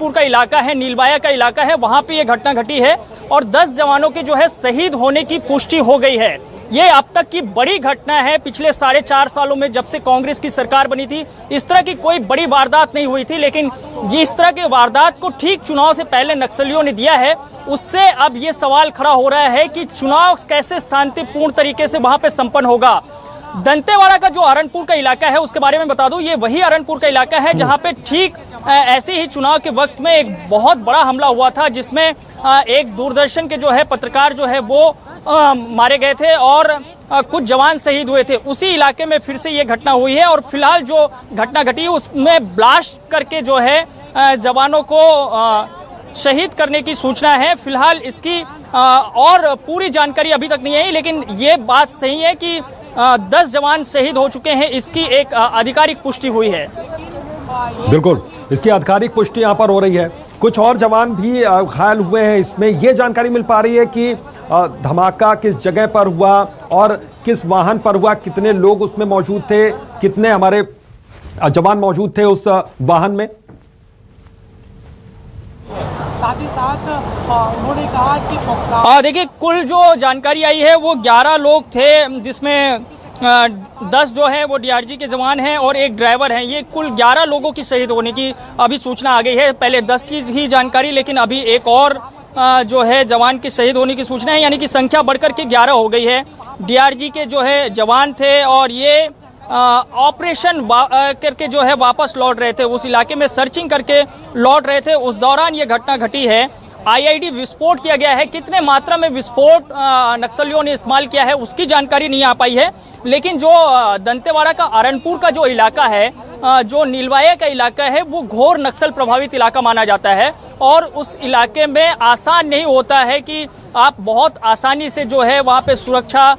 पुर का इलाका है, नीलवाया का इलाका है, वहां पे ये घटना घटी है और 10 जवानों के जो है शहीद होने की पुष्टि हो गई है। ये अब तक की बड़ी घटना है। पिछले 4.5 सालों में जब से कांग्रेस की सरकार बनी थी, इस तरह की कोई बड़ी वारदात नहीं हुई थी, लेकिन इस तरह के वारदात को ठीक चुनाव से पहले नक्सलियों ने दिया है। उससे अब ये सवाल खड़ा हो रहा है कि चुनाव कैसे शांतिपूर्ण तरीके से वहां पे संपन्न होगा। दंतेवाड़ा का जो अरणपुर का इलाका है उसके बारे में बता दूं, ये वही अरणपुर का इलाका है जहां पे ठीक ऐसे ही चुनाव के वक्त में एक बहुत बड़ा हमला हुआ था, जिसमें एक दूरदर्शन के जो है पत्रकार जो है वो मारे गए थे और कुछ जवान शहीद हुए थे। उसी इलाके में फिर से ये घटना हुई है और फिलहाल जो घटना घटी है उसमें ब्लास्ट करके जो है जवानों को शहीद करने की सूचना है। फिलहाल इसकी और पूरी जानकारी अभी तक नहीं है, लेकिन ये बात सही है कि 10 जवान शहीद हो चुके हैं, इसकी एक आधिकारिक पुष्टि हुई है। बिल्कुल, इसकी आधिकारिक पुष्टि यहाँ पर हो रही है। कुछ और जवान भी घायल हुए हैं। इसमें ये जानकारी मिल पा रही है कि धमाका किस जगह पर हुआ और किस वाहन पर हुआ, कितने लोग उसमें मौजूद थे, कितने हमारे जवान मौजूद थे उस वाहन में। साथ ही साथ उन्होंने कहा कि देखिए, कुल जो जानकारी आई है वो 11 लोग थे, जिसमें 10 जो है वो डीआरजी के जवान हैं और एक ड्राइवर हैं। ये कुल 11 लोगों की शहीद होने की अभी सूचना आ गई है। पहले 10 की ही जानकारी, लेकिन अभी एक और जो है जवान के शहीद होने की सूचना है, यानी कि संख्या बढ़कर के 11 हो गई है। डीआरजी के जो है जवान थे और ये ऑपरेशन करके जो है वापस लौट रहे थे, उस इलाके में सर्चिंग करके लौट रहे थे। उस दौरान ये घटना घटी है। आईईडी विस्फोट किया गया है। कितने मात्रा में विस्फोट नक्सलियों ने इस्तेमाल किया है उसकी जानकारी नहीं आ पाई है, लेकिन जो दंतेवाड़ा का अरणपुर का जो इलाका है, जो नीलवाया का इलाका है, वो घोर नक्सल प्रभावित इलाका माना जाता है और उस इलाके में आसान नहीं होता है कि आप बहुत आसानी से जो है वहाँ पे सुरक्षा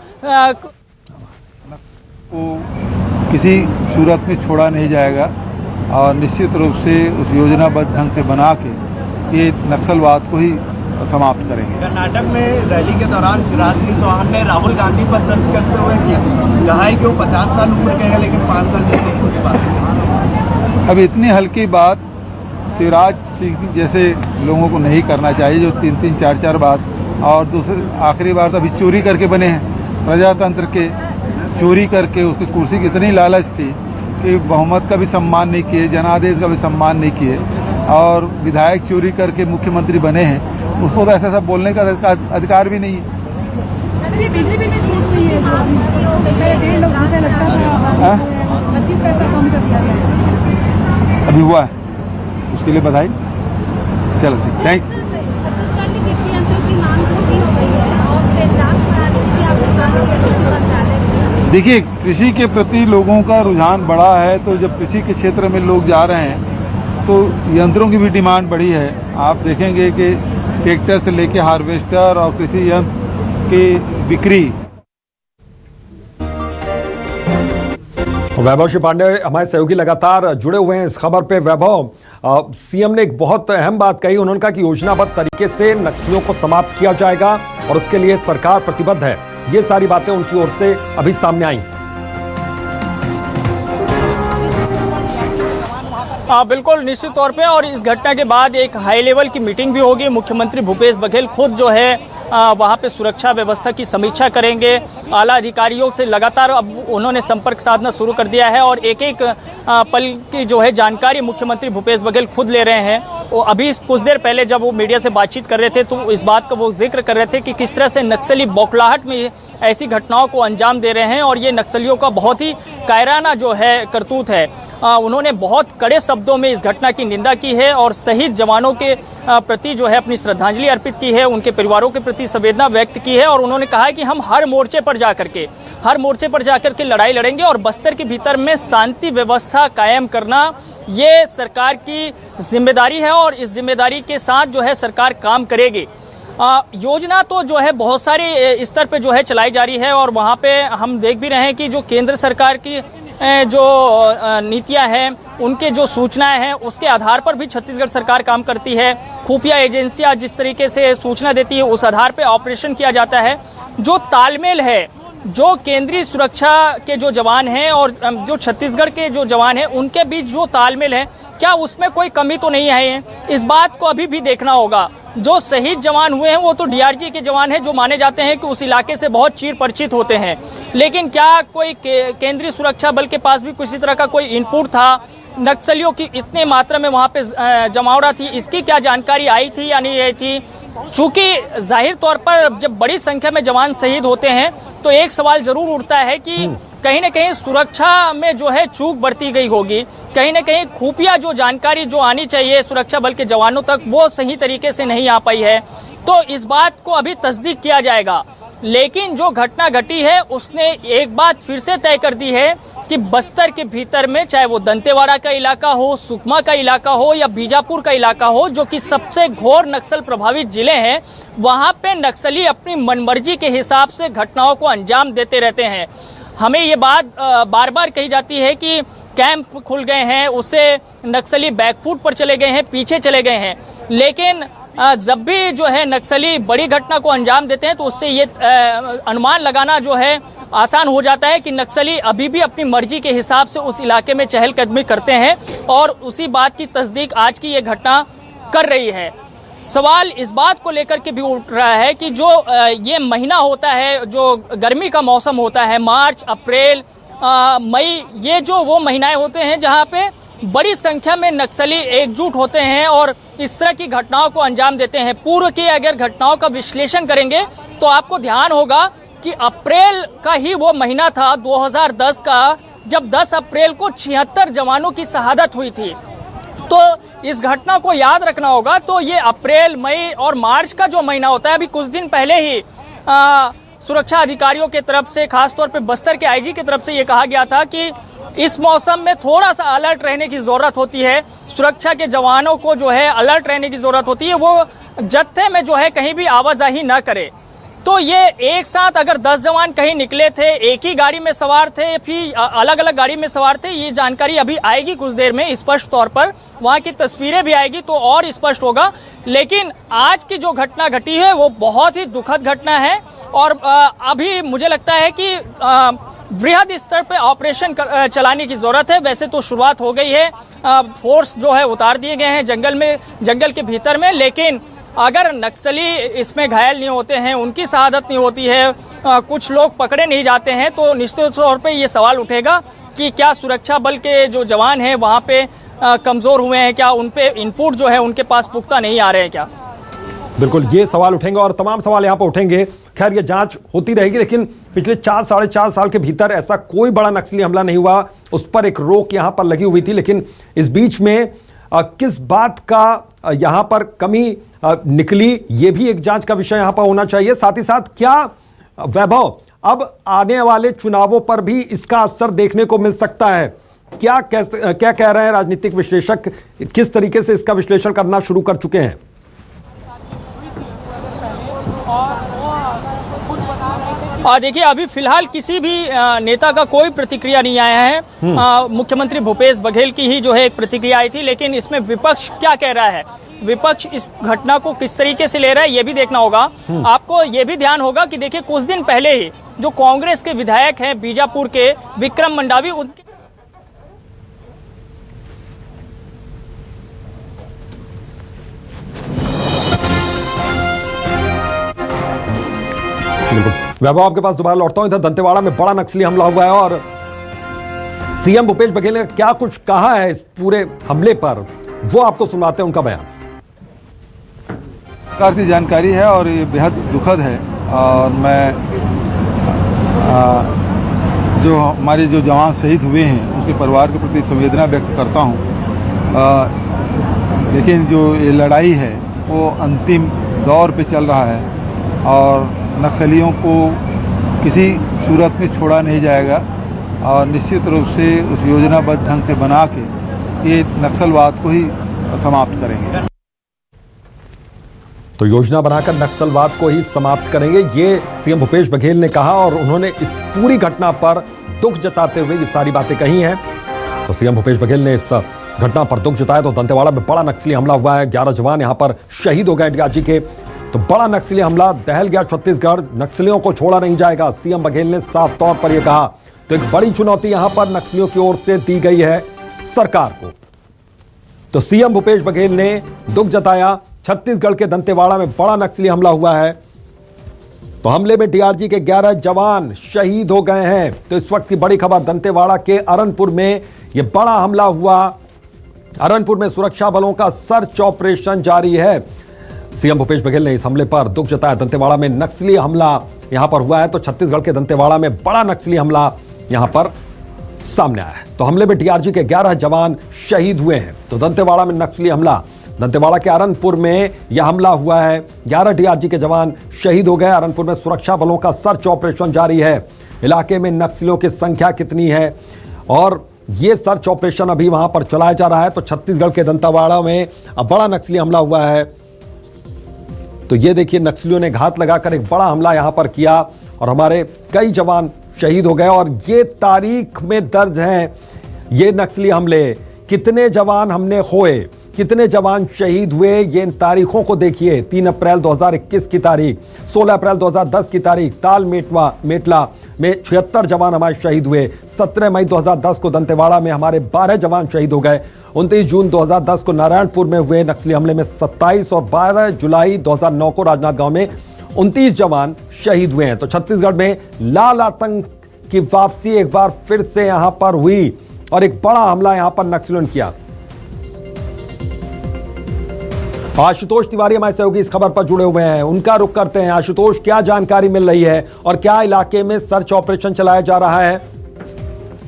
किसी सूरत में छोड़ा नहीं जाएगा और निश्चित रूप से उस योजनाबद्ध ढंग से बना के ये नक्सलवाद को ही समाप्त करेंगे। कर्नाटक में रैली के दौरान शिवराज सिंह चौहान ने राहुल गांधी पर तंज कसते हुए कहा है कि वो 50 साल उम्र के हैं लेकिन 5 साल की बात। अब इतनी हल्की बात शिवराज सिंह जैसे लोगों को नहीं करना चाहिए, जो 3-3, 4-4 बार और दूसरी आखिरी बार तो अभी चोरी करके बने हैं। प्रजातंत्र के चोरी करके उसकी कुर्सी की इतनी लालच थी कि बहुमत का भी सम्मान नहीं किए, जनादेश का भी सम्मान नहीं किए और विधायक चोरी करके मुख्यमंत्री बने हैं। उसको तो ऐसा सब बोलने का अधिकार भी नहीं है। अभी हुआ है, उसके लिए बधाई। चलो ठीक, थैंक्स। देखिए, कृषि के प्रति लोगों का रुझान बढ़ा है, तो जब कृषि के क्षेत्र में लोग जा रहे हैं तो यंत्रों की भी डिमांड बढ़ी है। आप देखेंगे कि ट्रैक्टर से लेके हार्वेस्टर और कृषि यंत्र की बिक्री। वैभव श्री पांडे हमारे सहयोगी लगातार जुड़े हुए हैं इस खबर पे। वैभव, सीएम ने एक बहुत अहम बात कही। उन्होंने कहा कि योजनाबद्ध तरीके से नक्सलियों को समाप्त किया जाएगा और उसके लिए सरकार प्रतिबद्ध है। ये सारी बातें उनकी ओर से अभी सामने आई। बिल्कुल, निश्चित तौर पे। और इस घटना के बाद एक हाई लेवल की मीटिंग भी होगी। मुख्यमंत्री भूपेश बघेल खुद जो है वहाँ पे सुरक्षा व्यवस्था की समीक्षा करेंगे। आला अधिकारियों से लगातार अब उन्होंने संपर्क साधना शुरू कर दिया है और एक एक पल की जो है जानकारी मुख्यमंत्री भूपेश बघेल खुद ले रहे हैं। वो अभी कुछ देर पहले जब वो मीडिया से बातचीत कर रहे थे तो इस बात का वो जिक्र कर रहे थे कि किस तरह से नक्सली बौखलाहट में ऐसी घटनाओं को अंजाम दे रहे हैं और ये नक्सलियों का बहुत ही कायराना जो है करतूत है। उन्होंने बहुत कड़े शब्दों में इस घटना की निंदा की है और शहीद जवानों के प्रति जो है अपनी श्रद्धांजलि अर्पित की है, उनके परिवारों के प्रति संवेदना व्यक्त की है और उन्होंने कहा है कि हम हर मोर्चे पर जाकर के लड़ाई लड़ेंगे और बस्तर के भीतर में शांति व्यवस्था कायम करना ये सरकार की जिम्मेदारी है और इस जिम्मेदारी के साथ जो है सरकार काम करेगी। योजना तो जो है बहुत सारे स्तर पे जो है चलाई जा रही है और वहाँ पे हम देख भी रहे हैं कि जो केंद्र सरकार की जो नीतियां हैं, उनके जो सूचनाएं हैं, उसके आधार पर भी छत्तीसगढ़ सरकार काम करती है। खुफिया एजेंसियां जिस तरीके से सूचना देती है उस आधार पर ऑपरेशन किया जाता है। जो तालमेल है जो केंद्रीय सुरक्षा के जो जवान हैं और जो छत्तीसगढ़ के जो जवान हैं उनके बीच जो तालमेल है, क्या उसमें कोई कमी तो नहीं आई है? इस बात को अभी भी देखना होगा। जो शहीद जवान हुए हैं वो तो डीआरजी के जवान हैं, जो माने जाते हैं कि उस इलाके से बहुत चीर परिचित होते हैं, लेकिन क्या कोई केंद्रीय सुरक्षा बल के पास भी किसी तरह का कोई इनपुट था? नक्सलियों की इतने मात्रा में वहाँ पे जमावड़ा थी, इसकी क्या जानकारी आई थी या नहीं आई थी? चूंकि जाहिर तौर पर जब बड़ी संख्या में जवान शहीद होते हैं तो एक सवाल जरूर उठता है कि कहीं ना कहीं सुरक्षा में जो है चूक बरती गई होगी, कहीं ना कहीं खुफिया जो जानकारी जो आनी चाहिए सुरक्षा बल के जवानों तक वो सही तरीके से नहीं आ पाई है। तो इस बात को अभी तस्दीक किया जाएगा, लेकिन जो घटना घटी है उसने एक बात फिर से तय कर दी है कि बस्तर के भीतर में, चाहे वो दंतेवाड़ा का इलाका हो, सुकमा का इलाका हो या बीजापुर का इलाका हो, जो कि सबसे घोर नक्सल प्रभावित जिले हैं, वहाँ पे नक्सली अपनी मनमर्जी के हिसाब से घटनाओं को अंजाम देते रहते हैं। हमें ये बात बार बार कही जाती है कि कैंप खुल गए हैं, उससे नक्सली बैकफुट पर चले गए हैं, पीछे चले गए हैं, लेकिन जब भी जो है नक्सली बड़ी घटना को अंजाम देते हैं तो उससे ये अनुमान लगाना जो है आसान हो जाता है कि नक्सली अभी भी अपनी मर्जी के हिसाब से उस इलाके में चहलकदमी करते हैं, और उसी बात की तस्दीक आज की ये घटना कर रही है। सवाल इस बात को लेकर के भी उठ रहा है कि जो ये महीना होता है, जो गर्मी का मौसम होता है, मार्च, अप्रैल, मई, ये जो वो महीनाएं होते हैं जहाँ पे बड़ी संख्या में नक्सली एकजुट होते हैं और इस तरह की घटनाओं को अंजाम देते हैं। पूर्व की अगर घटनाओं का विश्लेषण करेंगे तो आपको ध्यान होगा कि अप्रैल का ही वो महीना था 2010 का, जब 10 अप्रैल को 76 जवानों की शहादत हुई थी। तो इस घटना को याद रखना होगा। तो ये अप्रैल, मई और मार्च का जो महीना होता है, अभी कुछ दिन पहले ही सुरक्षा अधिकारियों के तरफ से, खासतौर पे बस्तर के आईजी की तरफ से ये कहा गया था कि इस मौसम में थोड़ा सा अलर्ट रहने की ज़रूरत होती है, सुरक्षा के जवानों को जो है अलर्ट रहने की ज़रूरत होती है, वो जत्थे में जो है कहीं भी आवाजाही ना करे। तो ये एक साथ अगर 10 जवान कहीं निकले थे, एक ही गाड़ी में सवार थे, फिर अलग अलग गाड़ी में सवार थे, ये जानकारी अभी आएगी कुछ देर में स्पष्ट तौर पर, वहाँ की तस्वीरें भी आएगी तो और स्पष्ट होगा। लेकिन आज की जो घटना घटी है वो बहुत ही दुखद घटना है, और अभी मुझे लगता है कि वृहद स्तर पे ऑपरेशन चलाने की ज़रूरत है। वैसे तो शुरुआत हो गई है, फोर्स जो है उतार दिए गए हैं जंगल के भीतर में, लेकिन अगर नक्सली इसमें घायल नहीं होते हैं, उनकी शहादत नहीं होती है, कुछ लोग पकड़े नहीं जाते हैं, तो निश्चित तौर पे ये सवाल उठेगा कि क्या सुरक्षा बल के जो जवान हैं वहाँ पे कमज़ोर हुए हैं, क्या उन पे इनपुट जो है उनके पास पुख्ता नहीं आ रहे हैं क्या? बिल्कुल ये सवाल उठेंगे और तमाम सवाल यहाँ पर उठेंगे। खैर ये जांच होती रहेगी, लेकिन पिछले 4-4.5 साल के भीतर ऐसा कोई बड़ा नक्सली हमला नहीं हुआ, उस पर एक रोक यहाँ पर लगी हुई थी। लेकिन इस बीच में किस बात का यहाँ पर कमी निकली, ये भी एक जांच का विषय यहाँ पर होना चाहिए। साथ ही साथ क्या वैभव अब आने वाले चुनावों पर भी इसका असर देखने को मिल सकता है? क्या कह रहे हैं राजनीतिक विश्लेषक, किस तरीके से इसका विश्लेषण करना शुरू कर चुके हैं? और देखिए अभी फिलहाल किसी भी नेता का कोई प्रतिक्रिया नहीं आया है। मुख्यमंत्री भूपेश बघेल की ही जो है एक प्रतिक्रिया आई थी, लेकिन इसमें विपक्ष क्या कह रहा है, विपक्ष इस घटना को किस तरीके से ले रहा है ये भी देखना होगा। आपको ये भी ध्यान होगा कि देखिए कुछ दिन पहले ही जो कांग्रेस के विधायक हैं बीजापुर के विक्रम मंडावी, उनके वैभव आपके पास दोबारा लौटता हूं। इधर दंतेवाड़ा में बड़ा नक्सली हमला हुआ है और सीएम भूपेश बघेल ने क्या कुछ कहा है इस पूरे हमले पर, वो आपको सुनाते हैं उनका बयान। सरकार की जानकारी है और ये बेहद दुखद है, और मैं जो हमारे जो जवान शहीद हुए हैं उसके परिवार के प्रति संवेदना व्यक्त करता हूं। लेकिन जो ये लड़ाई है वो अंतिम दौर पे चल रहा है और नक्सलियों को किसी सूरत में छोड़ा नहीं जाएगा, और निश्चित रूप से उस योजनाबद्ध ढंग से बना के ये नक्सलवाद को ही समाप्त करेंगे। तो योजना बनाकर नक्सलवाद को ही समाप्त करेंगे, ये सीएम भूपेश बघेल ने कहा, और उन्होंने इस पूरी घटना पर दुख जताते हुए ये सारी बातें कही हैं। तो सीएम भूपेश बघेल ने इस घटना पर दुख जताया। तो दंतेवाड़ा में बड़ा नक्सली हमला हुआ है, 11 जवान यहां पर शहीद हो गए डीआरजी के। तो बड़ा नक्सली हमला, दहल गया छत्तीसगढ़, नक्सलियों को छोड़ा नहीं जाएगा, सीएम बघेल ने साफ तौर पर यह कहा। तो एक बड़ी चुनौती यहां पर नक्सलियों की ओर से दी गई है सरकार को। तो सीएम भूपेश बघेल ने दुख जताया, छत्तीसगढ़ के दंतेवाड़ा में बड़ा नक्सली हमला हुआ है। तो हमले में डीआरजी के 11 जवान शहीद हो गए हैं। तो इस वक्त की बड़ी खबर, दंतेवाड़ा के अरनपुर में यह बड़ा हमला हुआ। अरनपुर में सुरक्षा बलों का सर्च ऑपरेशन जारी है। सीएम भूपेश बघेल ने इस हमले पर दुख जताया। दंतेवाड़ा में नक्सली हमला यहां पर हुआ है। तो छत्तीसगढ़ के दंतेवाड़ा में बड़ा नक्सली हमला यहां पर सामने आया है। तो हमले में डीआरजी के 11 जवान शहीद हुए हैं। तो दंतेवाड़ा में नक्सली हमला, दंतेवाड़ा के अरनपुर में यह हमला हुआ है। 11 डीआरजी के जवान शहीद हो गए। अरनपुर में सुरक्षा बलों का सर्च ऑपरेशन जारी है। इलाके में नक्सलियों की संख्या कितनी है और यह सर्च ऑपरेशन अभी वहां पर चलाया जा रहा है। तो छत्तीसगढ़ के दंतेवाड़ा में अब बड़ा नक्सली हमला हुआ है। तो ये देखिए, नक्सलियों ने घात लगाकर एक बड़ा हमला यहां पर किया और हमारे कई जवान शहीद हो गए। और ये तारीख में दर्ज हैं ये नक्सली हमले, कितने जवान हमने खोए, कितने जवान शहीद हुए, ये इन तारीखों को देखिए। 3 अप्रैल 2021 की तारीख, 16 अप्रैल 2010 की तारीख, ताल मेटला में 76 जवान हमारे शहीद हुए। 17 मई 2010 को दंतेवाड़ा में हमारे 12 जवान शहीद हो गए। 29 जून 2010 को नारायणपुर में हुए नक्सली हमले में 27 और 12 जुलाई 2009 को राजनांदगांव में 29 जवान शहीद हुए हैं। तो छत्तीसगढ़ में लाल आतंक की वापसी एक बार फिर से यहां पर हुई और एक बड़ा हमला यहां पर नक्सलियों ने किया। आशुतोष तिवारी हमारे सहयोगी इस खबर पर जुड़े हुए हैं, उनका रुख करते हैं। आशुतोष, क्या जानकारी मिल रही है और क्या इलाके में सर्च ऑपरेशन चलाया जा रहा है?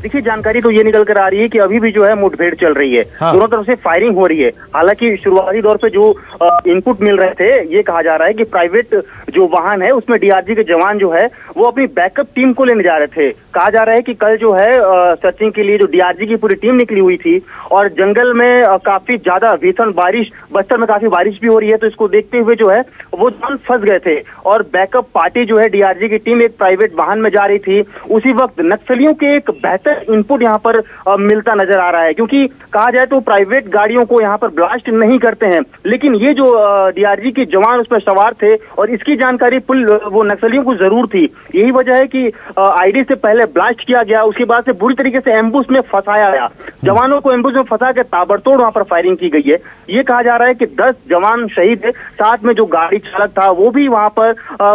देखिए, जानकारी तो ये निकल कर आ रही है कि अभी भी जो है मुठभेड़ चल रही है। हाँ। दोनों तरफ से फायरिंग हो रही है। हालांकि शुरुआती दौर पे जो इनपुट मिल रहे थे, ये कहा जा रहा है कि प्राइवेट जो वाहन है उसमें डीआरजी के जवान जो है वो अपनी बैकअप टीम को लेने जा रहे थे। कहा जा रहा है कि कल जो है सर्चिंग के लिए जो डीआरजी की पूरी टीम निकली हुई थी और जंगल में काफी ज्यादा भीषण बारिश, बस्तर में काफी बारिश भी हो रही है, तो इसको देखते हुए जो है वो जवान फंस गए थे और बैकअप पार्टी जो है डीआरजी की टीम एक प्राइवेट वाहन में जा रही थी। उसी वक्त नक्सलियों के एक बेहतर इनपुट यहाँ पर मिलता नजर आ रहा है, क्योंकि कहा जाए तो प्राइवेट गाड़ियों को यहाँ पर ब्लास्ट नहीं करते हैं, लेकिन ये जो डीआरजी के जवान उस पर सवार थे और इसकी जानकारी वो नक्सलियों को जरूर थी। यही वजह है कि आईडी से पहले ब्लास्ट किया गया, उसके बाद से बुरी तरीके से एम्बुश में फंसाया गया। जवानों को एम्बुश में फंसा के ताबड़तोड़ वहां पर फायरिंग की गई है। ये कहा जा रहा है कि 10 जवान शहीद है, साथ में जो गाड़ी चालक था वो भी वहां पर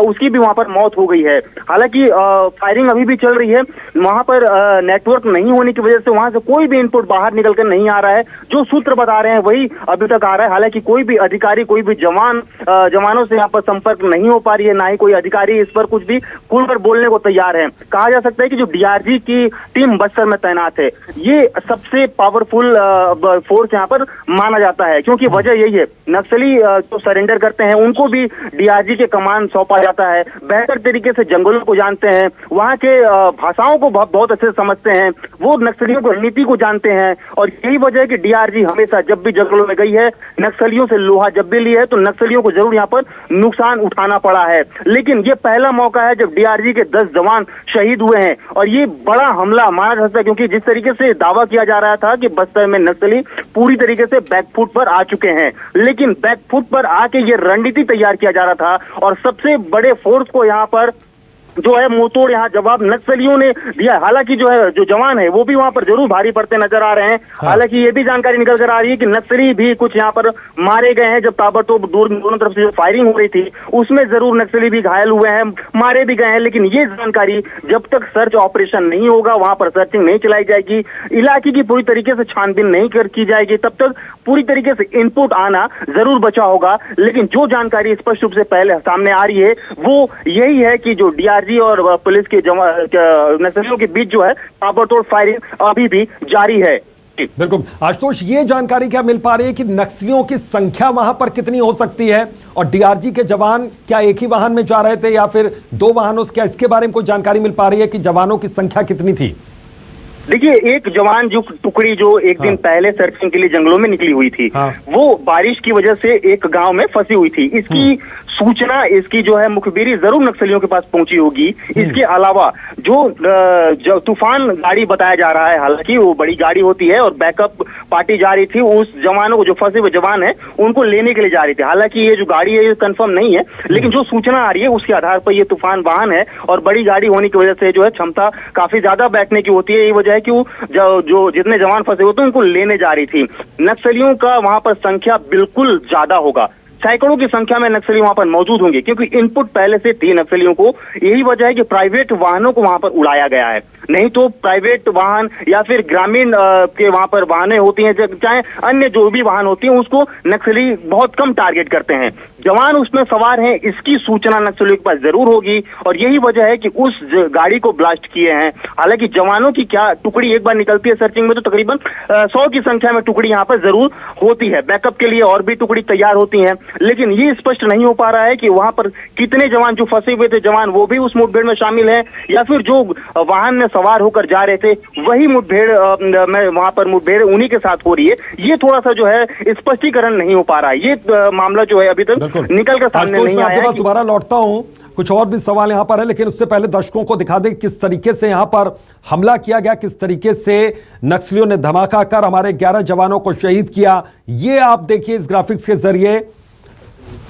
उसकी भी वहां पर मौत हो गई है। हालांकि फायरिंग अभी भी चल रही है। वहां पर नेटवर्क नहीं होने की वजह से वहां से कोई भी इनपुट बाहर निकल कर नहीं आ रहा है। जो सूत्र बता रहे हैं वही अभी तक आ रहा है। हालांकि कोई भी अधिकारी, कोई भी जवानों से यहाँ पर संपर्क नहीं हो पा रही है, ना ही कोई अधिकारी इस पर कुछ भी खुलकर बोलने को तैयार है। कहा जा सकता है कि जो डीआरजी की टीम बस्तर में तैनात है, ये सबसे पावरफुल फोर्स यहाँ पर माना जाता है, क्योंकि वजह यही है, नक्सली जो सरेंडर करते हैं उनको भी डीआरजी के कमान सौंपा जाता है। बेहतर तरीके से जंगलों को जानते हैं, वहां के भाषाओं को बहुत अच्छे से समझते हैं, वो नक्सलियों की रणनीति को जानते हैं। और यही वजह है कि डीआरजी हमेशा जब भी जंगलों में गई है, नक्सलियों से लोहा जब भी ली है, तो नक्सलियों को जरूर यहाँ पर नुकसान उठाना पड़ा है। लेकिन ये पहला मौका है जब डीआरजी के 10 जवान शहीद हुए हैं और ये बड़ा हमला माना जा सकता है, क्योंकि जिस तरीके से दावा किया जा रहा था कि बस्तर में नक्सली पूरी तरीके से बैकफुट पर आ चुके हैं, लेकिन बैकफुट पर आके ये रणनीति तैयार किया जा रहा था और सबसे बड़े फोर्स को यहाँ पर जो है मुंहतोड़ यहाँ जवाब नक्सलियों ने दिया। हालांकि जो जवान है वो भी वहां पर जरूर भारी पड़ते नजर आ रहे हैं। हाँ। हालांकि ये भी जानकारी निकल कर आ रही है कि नक्सली भी कुछ यहाँ पर मारे गए हैं। जब ताबड़तोड़ दोनों तरफ से जो फायरिंग हो रही थी उसमें जरूर नक्सली भी घायल हुए हैं, मारे भी गए हैं। लेकिन ये जानकारी जब तक सर्च ऑपरेशन नहीं होगा, वहां पर सर्चिंग नहीं चलाई जाएगी, इलाके की पूरी तरीके से छानबीन नहीं की जाएगी, तब तक पूरी तरीके से इनपुट आना जरूर बचा होगा। लेकिन जो जानकारी स्पष्ट रूप से पहले सामने आ रही है वो यही है कि जो डीआरजी और पुलिस के नक्सलियों के बीच जो है ताबड़तोड़ फायरिंग अभी भी जारी है। बिल्कुल आशुतोष, ये जानकारी क्या मिल पा रही है कि नक्सलियों की संख्या वहां पर कितनी हो सकती है और डीआरजी के जवान क्या एक ही वाहन में जा रहे थे या फिर 2 वाहनों से, क्या इसके बारे में कोई जानकारी मिल पा रही है कि जवानों की संख्या कितनी थी? देखिए, एक जवान जो टुकड़ी जो एक दिन पहले सर्चिंग के लिए जंगलों में निकली हुई थी, वो बारिश की वजह से एक गांव में फंसी हुई थी। इसकी सूचना इसकी जो है मुखबिरी जरूर नक्सलियों के पास पहुंची होगी। इसके अलावा जो तूफान गाड़ी बताया जा रहा है, हालांकि वो बड़ी गाड़ी होती है और बैकअप पार्टी जा रही थी, उस जवानों को, जो फंसे हुए जवान है उनको लेने के लिए जा रही थी। हालांकि ये जो गाड़ी है ये कंफर्म नहीं है, लेकिन जो सूचना आ रही है उसके आधार पर ये तूफान वाहन है और बड़ी गाड़ी होने की वजह से जो है क्षमता काफी ज्यादा बैठने की होती है। यही वजह है कि वो जो जितने जवान फंसे हुए थे उनको लेने जा रही थी। नक्सलियों का वहां पर संख्या बिल्कुल ज्यादा होगा, सैकड़ों की संख्या में नक्सली वहां पर मौजूद होंगे, क्योंकि इनपुट पहले से थी नक्सलियों को। यही वजह है कि प्राइवेट वाहनों को वहां पर उड़ाया गया है, नहीं तो प्राइवेट वाहन या फिर ग्रामीण के वहां पर वाहनें होती हैं, चाहे अन्य जो भी वाहन होती हैं, उसको नक्सली बहुत कम टारगेट करते हैं। जवान उसमें सवार हैं, इसकी सूचना नक्सलियों के पास जरूर होगी और यही वजह है कि उस गाड़ी को ब्लास्ट किए हैं। हालांकि जवानों की क्या टुकड़ी एक बार निकलती है सर्चिंग में तो तकरीबन 100 की संख्या में टुकड़ी यहाँ पर जरूर होती है। बैकअप के लिए और भी टुकड़ी तैयार होती हैं, लेकिन ये स्पष्ट नहीं हो पा रहा है कि वहां पर कितने जवान जो फंसे हुए थे जवान वो भी उस मुठभेड़ में शामिल हैं या फिर जो वाहन में सवार होकर जा रहे थे वही मुठभेड़ में वहां पर मुठभेड़ उन्हीं के साथ हो रही है। ये थोड़ा सा जो है स्पष्टीकरण नहीं हो पा रहा है। ये मामला जो है अभी तक निकल कर सामने नहीं आया है। दोबारा लौटता हूं, कुछ और भी सवाल यहां पर है, लेकिन उससे पहले दर्शकों को दिखा दें किस तरीके से यहां पर हमला किया गया, किस तरीके से नक्सलियों ने धमाका कर हमारे 11 जवानों को शहीद किया। ये आप देखिए इस ग्राफिक्स के जरिए।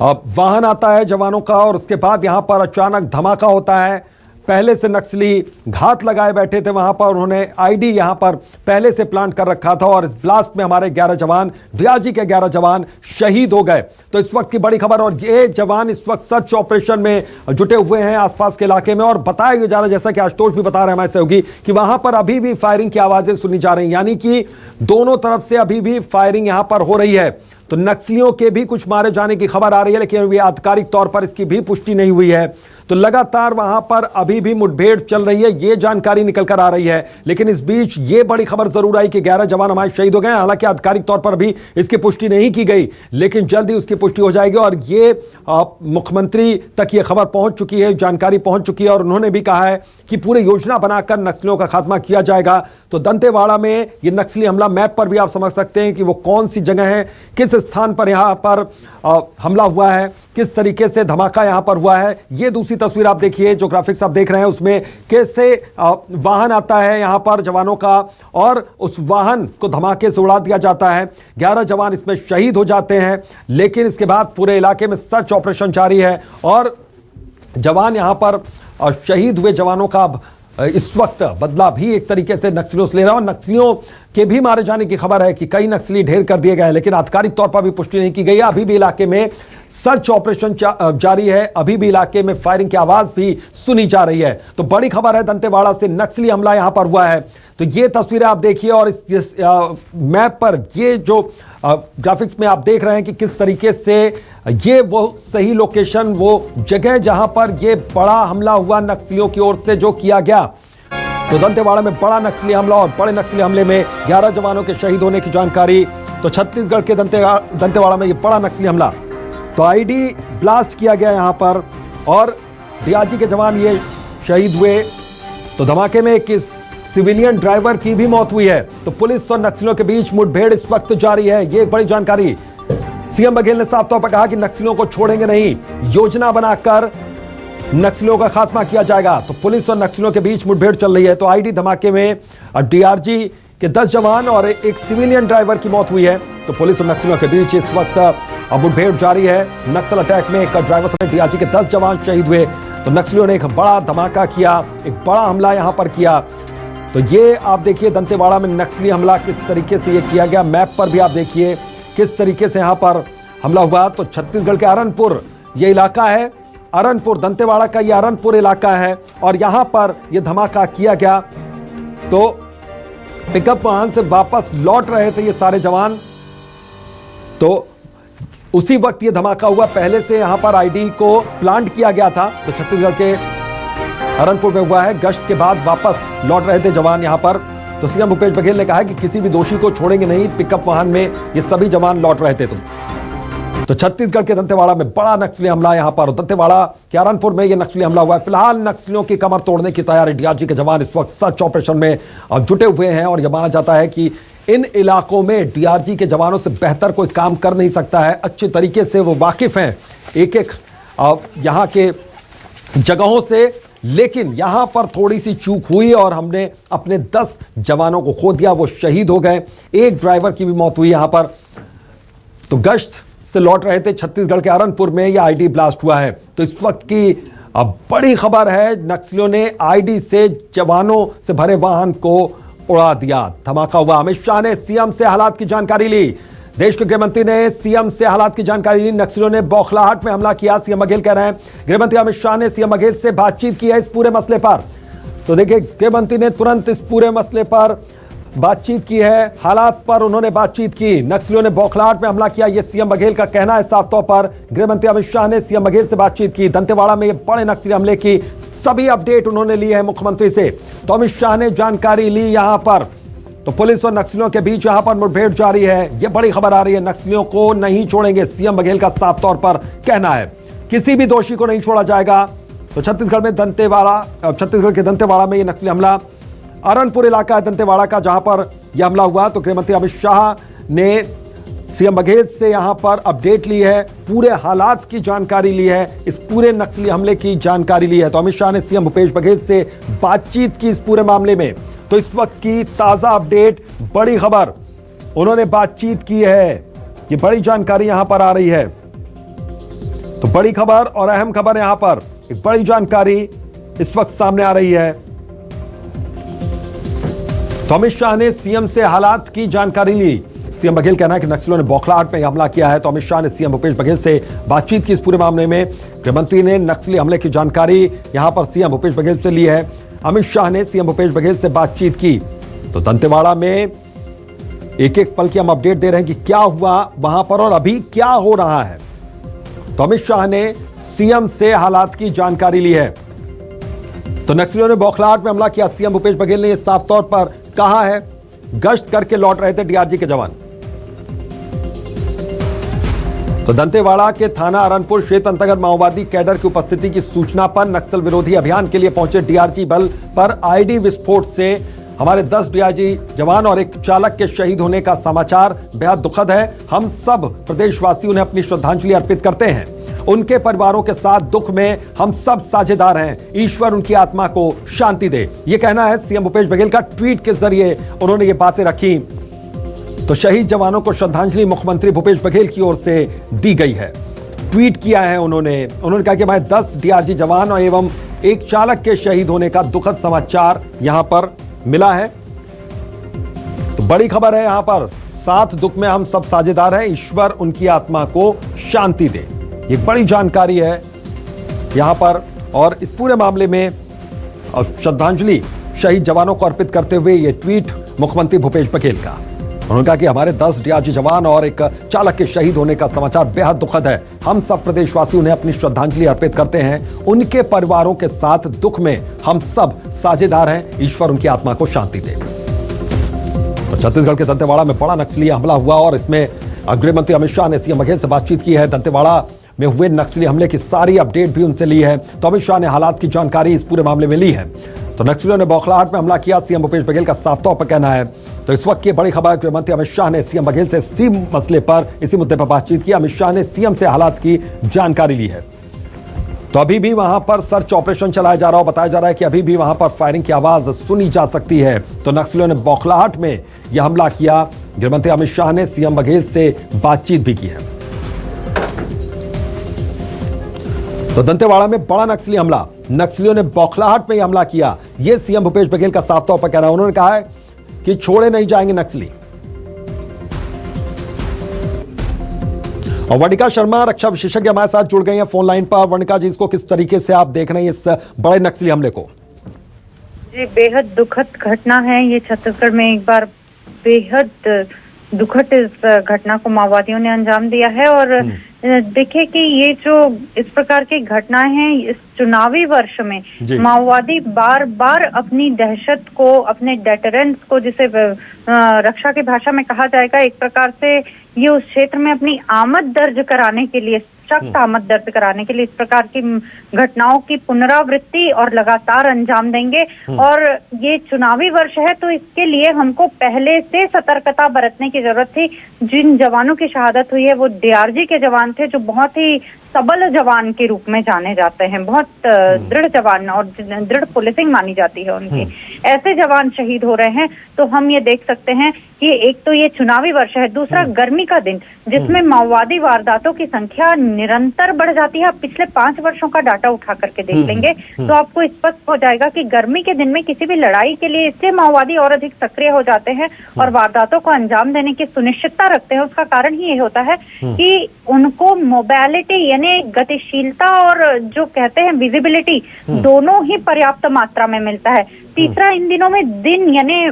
अब वाहन आता है जवानों का और उसके बाद यहां पर अचानक धमाका होता है। पहले से नक्सली घात लगाए बैठे थे वहां पर, उन्होंने आईडी यहां पर पहले से प्लान कर रखा था और इस ब्लास्ट में हमारे 11 जवान, डीआरजी के 11 जवान शहीद हो गए। तो इस वक्त की बड़ी खबर, और ये जवान इस वक्त सर्च ऑपरेशन में जुटे हुए हैं आसपास के इलाके में। और बताया जा रहा है, जैसा कि आशुतोष भी बता रहे हैं हमारे सहयोगी, कि वहां पर अभी भी फायरिंग की आवाजें सुनी जा रही हैं, यानी कि दोनों तरफ से अभी भी फायरिंग यहां पर हो रही है। तो नक्सलियों के भी कुछ मारे जाने की खबर आ रही है, लेकिन अभी आधिकारिक तौर पर इसकी भी पुष्टि नहीं हुई है। तो लगातार वहां पर अभी भी मुठभेड़ चल रही है, ये जानकारी निकल कर आ रही है। लेकिन इस बीच ये बड़ी खबर जरूर आई कि 11 जवान हमारे शहीद हो गए। हालांकि आधिकारिक तौर पर अभी इसकी पुष्टि नहीं की गई, लेकिन जल्दी उसकी पुष्टि हो जाएगी। और ये मुख्यमंत्री तक ये खबर पहुंच चुकी है, जानकारी पहुंच चुकी है, और उन्होंने भी कहा है कि पूरी योजना बनाकर नक्सलियों का खात्मा किया जाएगा। तो दंतेवाड़ा में ये नक्सली हमला, मैप पर भी आप समझ सकते हैं कि वो कौन सी जगह है, किस स्थान पर यहां पर हमला हुआ है, किस तरीके से धमाका यहां पर हुआ है। ये दूसरी तस्वीर आप देखिए, जो ग्राफिक्स आप देख रहे हैं उसमें कैसे वाहन आता है यहां पर जवानों का और उस वाहन को धमाके से उड़ा दिया जाता है। 11 जवान इसमें शहीद हो जाते हैं, लेकिन इसके बाद पूरे इलाके में सर्च ऑपरेशन जारी है और जवान यहां पर शहीद हुए जवानों का इस वक्त बदला भी एक तरीके से नक्सलियों से ले रहा है। और नक्सलियों के भी मारे जाने की खबर है कि कई नक्सली ढेर कर दिए गए, लेकिन आधिकारिक तौर पर भी पुष्टि नहीं की गई है। अभी भी इलाके में सर्च ऑपरेशन जारी है, अभी भी इलाके में फायरिंग की आवाज भी सुनी जा रही है। तो बड़ी खबर है, दंतेवाड़ा से नक्सली हमला यहां पर हुआ है। तो ये तस्वीरें आप देखिए और इस मैप पर ये जो ग्राफिक्स में आप देख रहे हैं कि किस तरीके से ये वो सही लोकेशन, वो जगह जहां पर ये बड़ा हमला हुआ नक्सलियों की ओर से जो किया गया। तो दंतेवाड़ा में बड़ा नक्सली हमला और बड़े नक्सली हमले में 11 जवानों के शहीद होने की जानकारी। तो छत्तीसगढ़ के दंतेवाड़ा में ये बड़ा नक्सली हमला, तो आईडी ब्लास्ट किया गया यहां पर और डीआरजी के जवान ये शहीद हुए। तो धमाके में एक सिविलियन ड्राइवर की भी मौत हुई है। तो पुलिस और नक्सलियों के बीच मुठभेड़ इस वक्त जारी है, ये एक बड़ी जानकारी। सीएम बघेल ने साफ तौर पर कहा कि नक्सलियों को छोड़ेंगे नहीं, योजना बनाकर नक्सलियों का खात्मा किया जाएगा। तो पुलिस और नक्सलियों के बीच मुठभेड़ चल रही है। तो आईडी धमाके में डीआरजी के 10 जवान और एक सिविलियन ड्राइवर की मौत हुई है। तो पुलिस और नक्सलियों के बीच इस वक्त मुठभेड़ जारी है। नक्सल अटैक में एक ड्राइवर समेत डीआरजी के 10 जवान शहीद हुए। तो नक्सलियों ने एक बड़ा धमाका किया, एक बड़ा हमला यहां पर किया। तो ये आप देखिए दंतेवाड़ा में नक्सली हमला किस तरीके से ये किया गया, मैप पर भी आप देखिए किस तरीके से यहां पर हमला हुआ। तो छत्तीसगढ़ के अरनपुर ये इलाका है, अरनपुर दंतेवाड़ा का ये अरनपुर इलाका है और यहां पर ये धमाका किया गया। तो पिकअप वाहन से वापस लौट रहे थे ये सारे जवान, तो उसी वक्त ये धमाका हुआ। पहले से यहां पर आईडी को प्लांट किया गया था। तो छत्तीसगढ़ के अरनपुर में हुआ है, गश्त के बाद वापस लौट रहे थे जवान यहां पर। तो सीएम भूपेश बघेल ने कहा कि किसी भी दोषी को छोड़ेंगे नहीं, पिकअप वाहन में ये सभी जवान लौट रहे थे। तो छत्तीसगढ़ के दंतेवाड़ा में बड़ा नक्सली हमला यहां पर, दंतेवाड़ा के अरनपुर में यह नक्सली हमला हुआ है। फिलहाल नक्सलियों की कमर तोड़ने की तैयारी, डीआरजी के जवान इस वक्त सर्च ऑपरेशन में जुटे हुए हैं और यह माना जाता है कि इन इलाकों में डीआरजी के जवानों से बेहतर कोई काम कर नहीं सकता है। अच्छे तरीके से वो वाकिफ हैं एक एक यहाँ के जगहों से, लेकिन यहां पर थोड़ी सी चूक हुई और हमने अपने 10 जवानों को खो दिया, वो शहीद हो गए। एक ड्राइवर की भी मौत हुई यहां पर। तो गश्त से लौट रहे थे छत्तीसगढ़ के अरनपुर में, यह आईडी ब्लास्ट हुआ है। तो इस वक्त की अब बड़ी खबर है, नक्सलियों ने आईडी से जवानों से भरे वाहन को उड़ा दिया, धमाका हुआ। अमित शाह ने सीएम से हालात की जानकारी ली। देश के गृहमंत्री ने सीएम से हालात की जानकारी ली। नक्सलियों ने बौखलाहट में हमला किया, सीएम बघेल कह रहे हैं। गृहमंत्री अमित शाह ने सीएम बघेल से बातचीत की है इस पूरे मसले पर। तो देखिए, गृहमंत्री ने तुरंत इस पूरे मसले पर बातचीत की है, हालात पर उन्होंने बातचीत की। नक्सलियों ने बौखलाहट में हमला किया, यह सीएम बघेल का कहना है साफ तौर पर। गृहमंत्री अमित शाह ने सीएम बघेल से बातचीत की। दंतेवाड़ा में बड़े नक्सली हमले की सभी अपडेट उन्होंने ली है मुख्यमंत्री से। तो अमित शाह ने जानकारी ली यहां पर। तो पुलिस और नक्सलियों के बीच यहां पर मुठभेड़ जारी है, यह बड़ी खबर आ रही है। नक्सलियों को नहीं छोड़ेंगे, सीएम बघेल का साफ तौर पर कहना है। किसी भी दोषी को नहीं छोड़ा जाएगा। तो छत्तीसगढ़ के दंतेवाड़ा में यह नक्सली हमला, अरनपुर इलाका है दंतेवाड़ा का, जहां पर यह हमला हुआ। तो गृहमंत्री अमित शाह ने सीएम बघेल से यहां पर अपडेट ली है, पूरे हालात की जानकारी ली है, इस पूरे नक्सली हमले की जानकारी ली है। तो अमित शाह ने सीएम भूपेश बघेल से बातचीत की इस पूरे मामले में। तो इस वक्त की ताजा अपडेट, बड़ी खबर, उन्होंने बातचीत की है, ये बड़ी जानकारी यहां पर आ रही है। तो बड़ी खबर और अहम खबर यहां पर, एक बड़ी जानकारी इस वक्त सामने आ रही है। तो अमित शाह ने सीएम से हालात की जानकारी ली। सीएम बघेल कहना है कि नक्सलियों ने बौखलाहट में हमला किया है। तो अमित शाह ने सीएम भूपेश बघेल से बातचीत की इस पूरे मामले में। गृहमंत्री ने नक्सली हमले की जानकारी यहां पर सीएम भूपेश बघेल से ली है। अमित शाह ने सीएम भूपेश बघेल से बातचीत की। तो दंतेवाड़ा में एक एक पल की हम अपडेट दे रहे हैं कि क्या हुआ वहां पर और अभी क्या हो रहा है। तो अमित शाह ने सीएम से हालात की जानकारी ली है। तो नक्सलियों ने बौखलाहट में हमला किया, सीएम भूपेश बघेल ने यह साफ तौर पर कहा है। गश्त करके लौट रहे थे डीआरजी के जवान। तो दंतेवाड़ा के थाना अरनपुर क्षेत्र अंतर्गत माओवादी कैडर की उपस्थिति की सूचना पर नक्सल विरोधी अभियान के लिए पहुंचे डीआरजी बल पर आईडी विस्फोट से हमारे 10 डीआरजी जवान और एक चालक के शहीद होने का समाचार बेहद दुखद है। हम सब प्रदेशवासी उन्हें अपनी श्रद्धांजलि अर्पित करते हैं। उनके परिवारों के साथ दुख में हम सब साझेदार हैं। ईश्वर उनकी आत्मा को शांति दे, ये कहना है सीएम भूपेश बघेल का। ट्वीट के जरिए उन्होंने ये बातें रखी। तो शहीद जवानों को श्रद्धांजलि मुख्यमंत्री भूपेश बघेल की ओर से दी गई है। ट्वीट किया है उन्होंने कहा कि हमारे 10 डीआरजी जवान और एवं एक चालक के शहीद होने का दुखद समाचार यहां पर मिला है। तो बड़ी खबर है यहां पर, साथ दुख में हम सब साझेदार हैं, ईश्वर उनकी आत्मा को शांति दे, ये बड़ी जानकारी है यहां पर। और इस पूरे मामले में श्रद्धांजलि शहीद जवानों को अर्पित करते हुए ये ट्वीट मुख्यमंत्री भूपेश बघेल का। उन्होंने कहा कि हमारे 10 डीआरजी जवान और एक चालक के शहीद होने का समाचार बेहद दुखद है। हम सब प्रदेशवासी उन्हें अपनी श्रद्धांजलि अर्पित करते हैं। उनके परिवारों के साथ दुख में हम सब साझेदार हैं, ईश्वर उनकी आत्मा को शांति दे। तो छत्तीसगढ़ के दंतेवाड़ा में बड़ा नक्सली हमला हुआ और इसमें गृहमंत्री अमित शाह ने सीएम बघेल से बातचीत की है। दंतेवाड़ा में हुए नक्सली हमले की सारी अपडेट भी उनसे ली है। तो अमित शाह ने हालात की जानकारी इस पूरे मामले में ली है। तो नक्सलियों ने बौखलाहट में हमला किया, सीएम भूपेश बघेल का साफ तौर पर कहना है। तो इस वक्त की बड़ी खबर, गृहमंत्री अमित शाह ने सीएम बघेल से इसी मसले पर, इसी मुद्दे पर बातचीत की। अमित शाह ने सीएम से हालात की जानकारी ली है। तो अभी भी वहां पर सर्च ऑपरेशन चलाया जा रहा है। बताया जा रहा है कि अभी भी वहां पर फायरिंग की आवाज सुनी जा सकती है। तो नक्सलियों ने बौखलाहट में यह हमला किया। गृहमंत्री अमित शाह ने सीएम बघेल से बातचीत भी की है। तो दंतेवाड़ा में बड़ा नक्सली हमला, नक्सलियों ने बौखलाहट में यह हमला किया, यह सीएम भूपेश बघेल का साफ तौर पर कहना है। उन्होंने कहा है कि छोड़े नहीं जाएंगे नक्सली। और वर्णिका शर्मा रक्षा विशेषज्ञ हमारे साथ जुड़ गए हैं फोन लाइन पर। वर्णिका जी, इसको किस तरीके से आप देख रहे हैं इस बड़े नक्सली हमले को? जी, बेहद दुखद घटना है ये। छत्तीसगढ़ में एक बार बेहद दुखद इस घटना को माओवादियों ने अंजाम दिया है। और देखिए कि ये जो इस प्रकार की घटनाएं हैं, इस चुनावी वर्ष में माओवादी बार बार अपनी दहशत को, अपने डेटरेंस को, जिसे रक्षा की भाषा में कहा जाएगा, एक प्रकार से ये उस क्षेत्र में अपनी आमद दर्ज कराने के लिए सशक्त आमद दर्ज कराने के लिए इस प्रकार की घटनाओं की पुनरावृत्ति और लगातार अंजाम देंगे। और ये चुनावी वर्ष है तो इसके लिए हमको पहले से सतर्कता बरतने की जरूरत थी। जिन जवानों की शहादत हुई है वो डीआरजी के जवान थे, जो बहुत ही सबल जवान के रूप में जाने जाते हैं, बहुत दृढ़ जवान और दृढ़ पुलिसिंग मानी जाती है उनकी। ऐसे जवान शहीद हो रहे हैं तो हम ये देख सकते हैं कि एक तो ये चुनावी वर्ष है, दूसरा गर्मी का दिन जिसमें माओवादी वारदातों की संख्या निरंतर बढ़ जाती है। आप पिछले 5 वर्षों का डाटा उठा करके देख लेंगे तो आपको स्पष्ट हो जाएगा कि गर्मी के दिन में किसी भी लड़ाई के लिए इसलिए माओवादी और अधिक सक्रिय हो जाते हैं और वारदातों को अंजाम देने की सुनिश्चितता रखते हैं। उसका कारण ही ये होता है कि उनको मोबिलिटी यानी गतिशीलता और जो कहते हैं विजिबिलिटी दोनों ही पर्याप्त मात्रा में मिलता है। तीसरा, इन दिनों में दिन यानी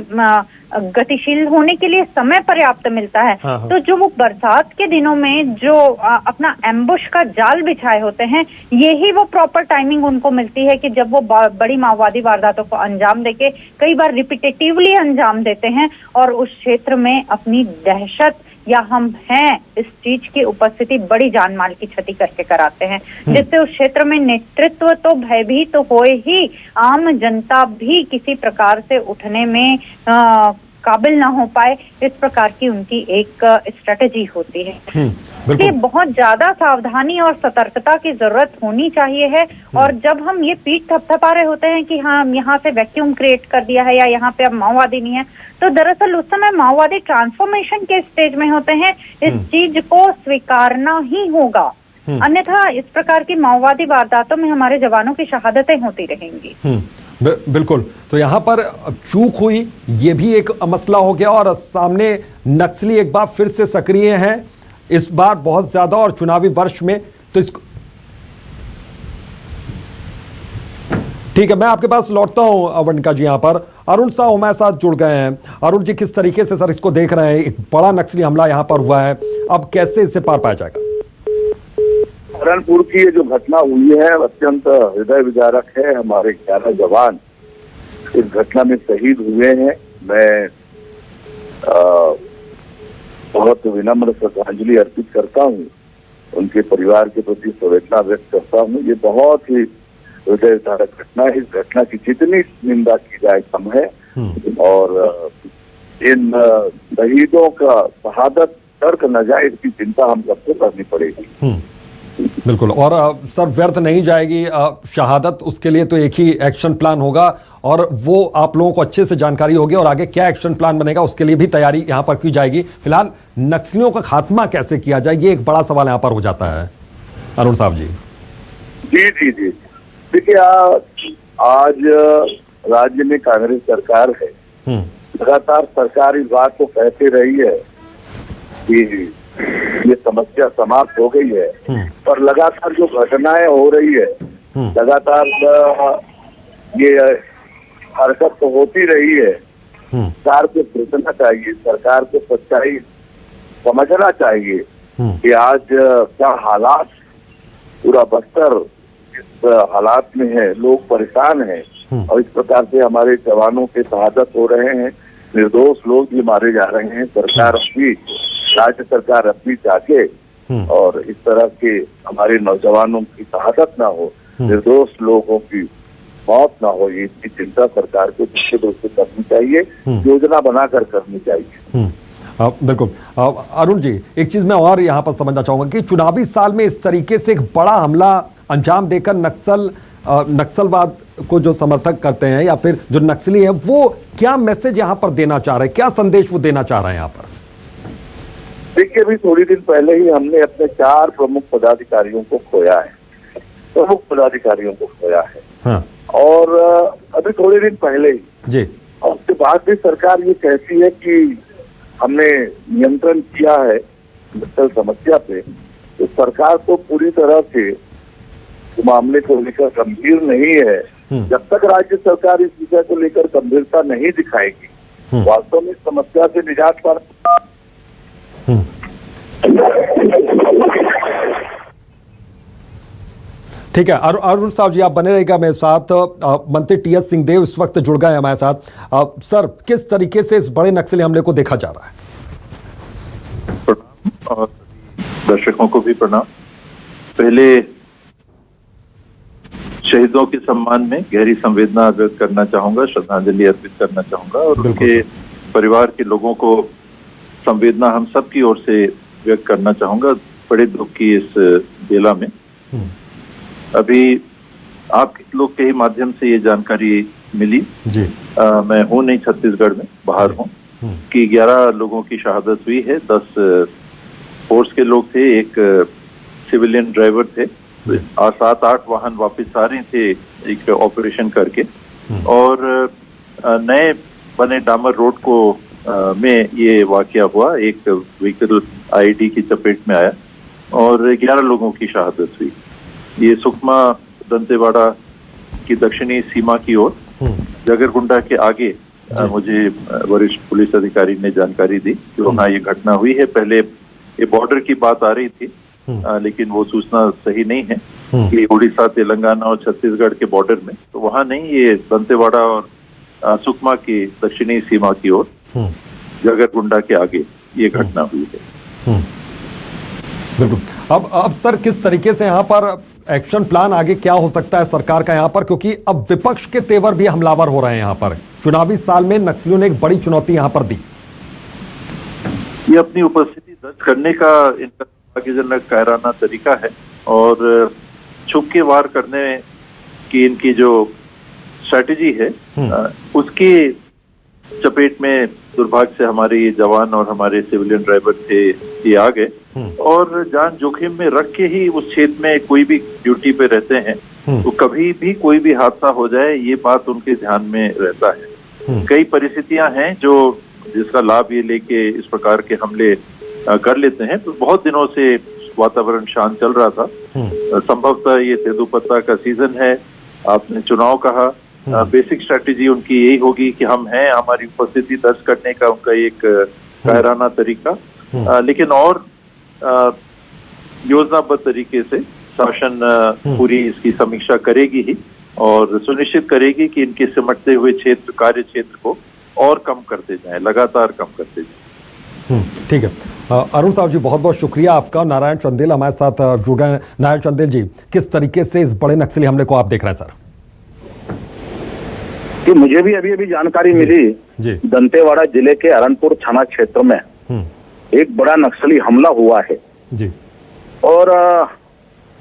गतिशील होने के लिए समय पर्याप्त मिलता है। तो जो वो बरसात के दिनों में जो अपना एम्बुश का जाल बिछाए होते हैं, यही वो प्रॉपर टाइमिंग उनको मिलती है कि जब वो बड़ी माओवादी वारदातों को अंजाम देके कई बार रिपीटेटिवली अंजाम देते हैं और उस क्षेत्र में अपनी दहशत या हम हैं इस चीज की उपस्थिति बड़ी जान माल की क्षति करके कराते हैं, जिससे उस क्षेत्र में नेतृत्व तो भयभीत तो होए ही आम जनता भी किसी प्रकार से उठने में काबिल ना हो पाए। इस प्रकार की उनकी एक स्ट्रेटेजी होती है। इसलिए बहुत ज्यादा सावधानी और सतर्कता की जरूरत होनी चाहिए है। और जब हम ये पीठ थपथपा रहे होते हैं कि हाँ यहाँ से वैक्यूम क्रिएट कर दिया है या यहाँ पे अब माओवादी नहीं है, तो दरअसल उस समय माओवादी ट्रांसफॉर्मेशन के स्टेज में होते हैं। इस चीज को स्वीकारना ही होगा, अन्यथा इस प्रकार की माओवादी वारदातों में हमारे जवानों की शहादतें होती रहेंगी। बिल्कुल। तो यहाँ पर चूक हुई, ये भी एक मसला हो गया और सामने नक्सली एक बार फिर से सक्रिय हैं, इस बार बहुत ज्यादा और चुनावी वर्ष में। तो इसको ठीक है, मैं आपके पास लौटता हूं अवनिका जी। यहाँ पर अरुण साहब हमारे साथ जुड़ गए हैं। अरुण जी, किस तरीके से सर इसको देख रहे हैं? एक बड़ा नक्सली हमला यहाँ पर हुआ है, अब कैसे इससे पार पाया जाएगा? सहारनपुर की ये जो घटना हुई है अत्यंत हृदय विदारक है। हमारे 11 जवान इस घटना में शहीद हुए हैं। मैं बहुत विनम्र श्रद्धांजलि अर्पित करता हूँ, उनके परिवार के प्रति संवेदना व्यक्त करता हूँ। ये बहुत ही हृदय विदारक घटना है। इस घटना की जितनी निंदा की जाए कम है और इन शहीदों का शहादत तर्क न जाए, इसकी चिंता हम सबको करनी पड़ेगी। बिल्कुल। और सर व्यर्थ नहीं जाएगी शहादत, उसके लिए तो एक ही एक्शन प्लान होगा और वो आप लोगों को अच्छे से जानकारी होगी और आगे क्या एक्शन प्लान बनेगा उसके लिए भी तैयारी यहाँ पर की जाएगी। फिलहाल नक्सलियों का खात्मा कैसे किया जाए, ये एक बड़ा सवाल यहाँ पर हो जाता है। अरुण साहब जी। जी जी जी, देखिए आज राज्य में कांग्रेस सरकार है। लगातार सरकार इस बात को कहते रही है कि ये समस्या समाप्त हो गई है, पर लगातार जो घटनाएं हो रही है, लगातार ये हरकत तो होती रही है। सरकार को सोचना चाहिए, सरकार को सच्चाई समझना चाहिए कि आज क्या हालात पूरा बस्तर इस हालात में है, लोग परेशान हैं और इस प्रकार से हमारे जवानों के शहादत हो रहे हैं, निर्दोष लोग भी मारे जा रहे हैं। सरकार अपनी, राज्य सरकार अपनी जाके और इस तरह के हमारे नौजवानों की शहादत ना हो, निर्दोष लोगों की मौत ना हो, इसकी चिंता सरकार को निश्चित रूप से करनी चाहिए, योजना बनाकर करनी चाहिए। बिल्कुल। अरुण जी, एक चीज मैं और यहाँ पर समझना चाहूंगा कि चुनावी साल में इस तरीके से एक बड़ा हमला अंजाम देकर नक्सलवाद को जो समर्थक करते हैं या फिर जो नक्सली है, वो क्या मैसेज यहाँ पर देना चाह रहे हैं, क्या संदेश वो देना चाह रहे हैं यहाँ पर? देखिए, अभी थोड़ी दिन पहले ही हमने अपने 4 प्रमुख पदाधिकारियों को खोया है, हाँ। और अभी थोड़े दिन पहले ही जी, और उसके बाद भी सरकार ये कहती है कि हमने नियंत्रण किया है नक्सल समस्या पे। तो सरकार तो पूरी तरह से मामले को लेकर गंभीर नहीं है। जब तक राज्य सरकार इस विषय को लेकर गंभीरता नहीं दिखाएगी, वास्तव में इस समस्या से निजात पा। ठीक है, अरुण साहब जी आप बने रहेगा मेरे साथ। मंत्री टीएस सिंहदेव इस वक्त जुड़ गए हमारे साथ। सर, किस तरीके से इस बड़े नक्सली हमले को देखा जा रहा है? प्रणाम और दर्शकों को भी प्रणाम। पहले शहीदों के सम्मान में गहरी संवेदना व्यक्त करना चाहूंगा, श्रद्धांजलि अर्पित करना चाहूंगा और उनके परिवार के लोगों को संवेदना हम सब की ओर से व्यक्त करना चाहूंगा बड़े दुख की इस बेला में। अभी आप लोग के ही माध्यम से ये जानकारी मिली जी। मैं हूं नहीं छत्तीसगढ़ में, बाहर हूं कि 11 लोगों की शहादत हुई है। 10 फोर्स के लोग थे, एक सिविलियन ड्राइवर थे, 7-8 वाहन वापस आ रहे थे एक ऑपरेशन करके और नए बने डामर रोड को में ये वाकया हुआ। एक व्हीकल आईडी की चपेट में आया और 11 लोगों की शहादत हुई। ये सुकमा दंतेवाड़ा की दक्षिणी सीमा की ओर जगरगुंडा के आगे मुझे वरिष्ठ पुलिस अधिकारी ने जानकारी दी कि वहाँ ये घटना हुई है। पहले ये बॉर्डर की बात आ रही थी लेकिन वो सूचना सही नहीं है कि उड़ीसा, तेलंगाना और छत्तीसगढ़ के बॉर्डर में, तो वहाँ नहीं, ये दंतेवाड़ा और सुकमा की दक्षिणी सीमा की ओर जगरगुंडा के आगे ये घटना हुई है। बिल्कुल। अब सर किस तरीके से यहाँ पर एक्शन प्लान आगे क्या हो सकता है सरकार का यहाँ पर, क्योंकि अब विपक्ष के तेवर भी हमलावर हो रहे हैं यहाँ पर। चुनावी साल में नक्सलियों ने एक बड़ी चुनौती यहाँ पर दी। ये अपनी उपस्थिति दर्ज करने का इनका दुर्भाग्यजनक कायराना तरीका है और छुप के वार करने की इनकी जो स्ट्रैटेजी है उसकी चपेट में दुर्भाग्य से हमारे ये जवान और हमारे सिविलियन ड्राइवर थे ये आ गए और जान जोखिम में रख के ही उस क्षेत्र में कोई भी ड्यूटी पे रहते हैं तो कभी भी कोई भी हादसा हो जाए ये बात उनके ध्यान में रहता है। कई परिस्थितियां हैं जो जिसका लाभ ये लेके इस प्रकार के हमले कर लेते हैं। तो बहुत दिनों से वातावरण शांत चल रहा था। संभवतः ये तेंदुपत्ता का सीजन है, आपने चुनाव कहा, बेसिक स्ट्रैटेजी उनकी यही होगी कि हम हैं, हमारी उपस्थिति दर्ज करने का उनका एक कायराना तरीका। लेकिन और योजनाबद्ध तरीके से शासन पूरी इसकी समीक्षा करेगी ही और सुनिश्चित करेगी कि इनके सिमटते हुए क्षेत्र, कार्य क्षेत्र को और कम करते जाएं, लगातार कम करते जाएं। ठीक है अरुण साहब जी, बहुत बहुत शुक्रिया आपका। नारायण चंदेल हमारे साथ जुड़ गए। नारायण चंदेल जी, किस तरीके से इस बड़े नक्सली हमले को आप देख रहे हैं सर? कि मुझे भी अभी जानकारी मिली जी। दंतेवाड़ा जिले के अरनपुर थाना क्षेत्र में एक बड़ा नक्सली हमला हुआ है जी। और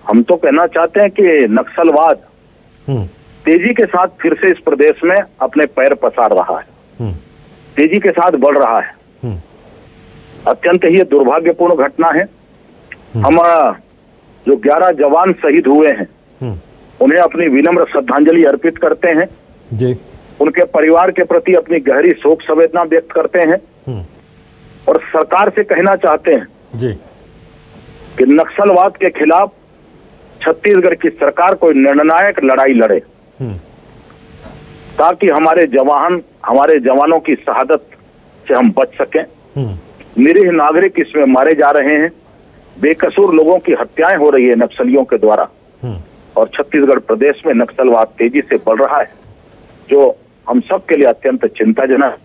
हम तो कहना चाहते हैं कि नक्सलवाद तेजी के साथ फिर से इस प्रदेश में अपने पैर पसार रहा है, तेजी के साथ बढ़ रहा है। अत्यंत ही दुर्भाग्यपूर्ण घटना है। हम जो 11 जवान शहीद हुए हैं उन्हें अपनी विनम्र श्रद्धांजलि अर्पित करते हैं जी। उनके परिवार के प्रति अपनी गहरी शोक संवेदना व्यक्त करते हैं और सरकार से कहना चाहते हैं जी कि नक्सलवाद के खिलाफ छत्तीसगढ़ की सरकार कोई निर्णायक लड़ाई लड़े ताकि हमारे जवानों की शहादत से हम बच सकें। निरीह नागरिक इसमें मारे जा रहे हैं, बेकसूर लोगों की हत्याएं हो रही है नक्सलियों के द्वारा और छत्तीसगढ़ प्रदेश में नक्सलवाद तेजी से बढ़ रहा है जो हम सब के लिए अत्यंत चिंताजनक।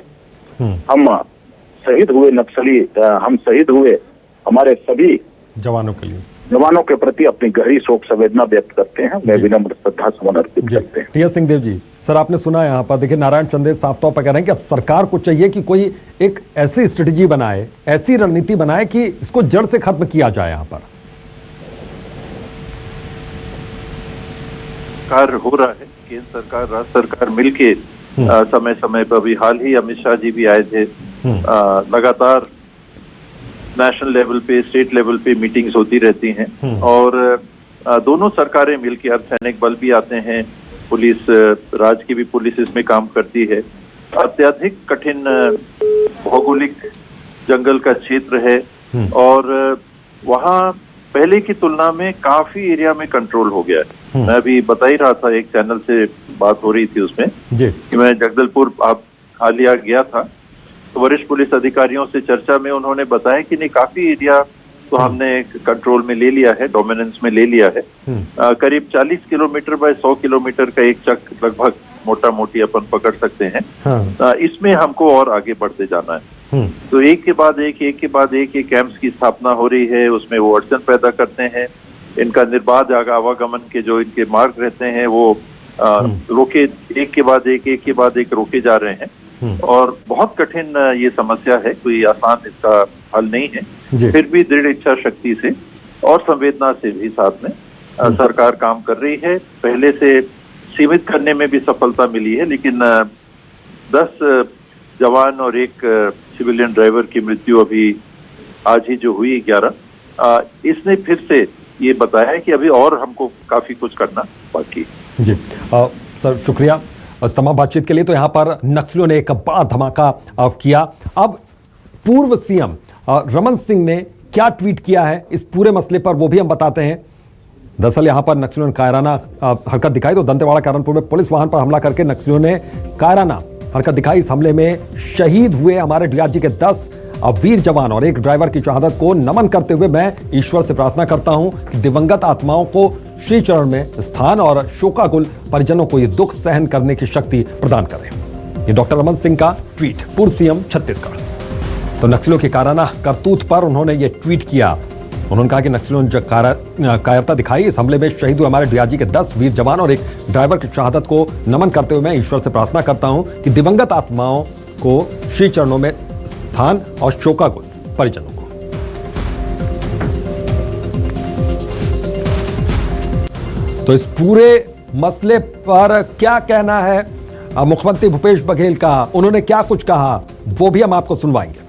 हम शहीद हुए हमारे सभी जवानों के प्रति अपनी गहरी शोक संवेदना व्यक्त करते हैं। मैं विनम्र श्रद्धा सुमन अर्पित करते हैं। टी एस सिंहदेव जी, सर आपने सुना यहाँ पर, देखिए नारायण चंदेल साफ तौर पर कह रहे हैं कि अब सरकार को चाहिए कि कोई एक ऐसी स्ट्रेटेजी बनाए, ऐसी रणनीति बनाए कि इसको जड़ से खत्म किया जाए। यहाँ पर कार्य हो रहा है, केंद्र सरकार, राज्य सरकार मिलके समय समय पर, अभी हाल ही अमित शाह जी भी आए थे, लगातार नेशनल लेवल पे, स्टेट लेवल पे मीटिंग्स होती रहती हैं और दोनों सरकारें मिलकर, अर्धसैनिक बल भी आते हैं, पुलिस, राज्य की भी पुलिस इसमें काम करती है। अत्यधिक कठिन भौगोलिक जंगल का क्षेत्र है और वहाँ पहले की तुलना में काफी एरिया में कंट्रोल हो गया है। मैं अभी बता ही रहा था, एक चैनल से बात हो रही थी उसमें कि मैं जगदलपुर हालिया गया था तो वरिष्ठ पुलिस अधिकारियों से चर्चा में उन्होंने बताया कि नहीं, काफी एरिया तो हमने कंट्रोल में ले लिया है, डोमिनेंस में ले लिया है। करीब 40 किलोमीटर बाय 100 किलोमीटर का एक चक लगभग मोटा मोटी अपन पकड़ सकते हैं। इसमें हमको और आगे बढ़ते जाना है। तो एक के बाद एक कैंप्स की स्थापना हो रही है, उसमें वो अड़चन पैदा करते हैं। इनका निर्बाध आवागमन के जो इनके मार्ग रहते हैं वो रोके, एक के बाद एक रोके जा रहे हैं और बहुत कठिन ये समस्या है, कोई आसान इसका हल नहीं है। फिर भी दृढ़ इच्छा शक्ति से और संवेदना से भी साथ में सरकार काम कर रही है। पहले से सीमित करने में भी सफलता मिली है, लेकिन 10 जवान और 1 सिविलियन ड्राइवर की मृत्यु अभी आज ही जो हुई 11, इसने फिर से ये बताया है कि अभी और हमको काफी कुछ करना बाकी है। जी सर, शुक्रिया इस तमाम बातचीत के लिए। तो यहाँ पर नक्सलियों ने एक बड़ा धमाका किया। अब पूर्व सीएम रमन सिंह ने क्या ट्वीट किया है इस पूरे मसले पर वो भी हम बताते हैं। दरअसल यहाँ पर नक्सलियों ने कायराना हरकत दिखाई। तो दंतेवाड़ा कारणपुर में पुलिस वाहन पर हमला करके नक्सलियों ने कायराना हरकत दिखाई। इस हमले में शहीद हुए हमारे डीआरजी के 10 वीर जवान और 1 ड्राइवर की शहादत को नमन करते हुए मैं ईश्वर से प्रार्थना करता हूं कि दिवंगत आत्माओं को श्री चरण में स्थान और शोकाकुल परिजनों को ये दुख सहन करने की शक्ति प्रदान करें। ये डॉक्टर रमन सिंह का ट्वीट, पूर्व सीएम छत्तीसगढ़। तो नक्सलियों की कायराना करतूत पर उन्होंने ये ट्वीट किया। उन्होंने कहा कि नक्सलियों ने जो कायरता दिखाई, इस हमले में शहीद हुए हमारे डीआरजी के 10 वीर जवान और 1 ड्राइवर की शहादत को नमन करते हुए मैं ईश्वर से प्रार्थना करता हूं कि दिवंगत आत्माओं को श्री चरणों में स्थान और शोकाकुल परिजनों को। तो इस पूरे मसले पर क्या कहना है मुख्यमंत्री भूपेश बघेल का, उन्होंने क्या कुछ कहा, वो भी हम आपको सुनवाएंगे।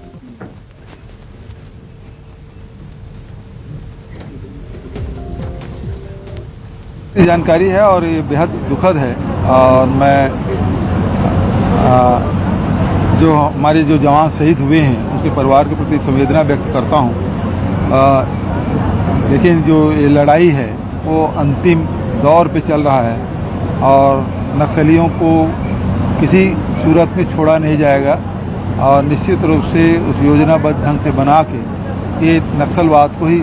जानकारी है और ये बेहद दुखद है। और मैं जो हमारे जो जवान शहीद हुए हैं उसके परिवार के प्रति संवेदना व्यक्त करता हूं। लेकिन जो ये लड़ाई है वो अंतिम दौर पे चल रहा है और नक्सलियों को किसी सूरत में छोड़ा नहीं जाएगा और निश्चित रूप से उस योजनाबद्ध ढंग से बना के ये नक्सलवाद को ही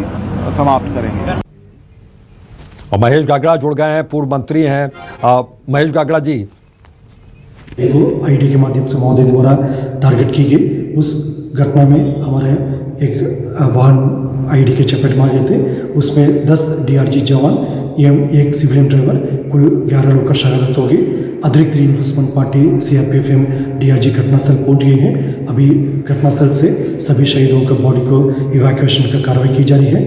समाप्त करेंगे। और महेश गागड़ा जुड़ गए हैं, पूर्व मंत्री हैं। महेश गागड़ा जी, को आईडी के माध्यम से महोदय द्वारा टारगेट की गई। उस घटना में हमारे एक वाहन आईडी के चपेट में आ गए थे। उसमें 10 डीआरजी जवान एवं 1 सिविलियन ड्राइवर, कुल 11 लोग का शहादत हो गई। अतिरिक्त रीइंफोर्समेंट पार्टी सीआरपीएफ एवं डीआरजी घटनास्थल पहुंच गई है। अभी घटनास्थल से सभी शहीदों के बॉडी को इवैक्यूएशन का कार्रवाई की जा रही है।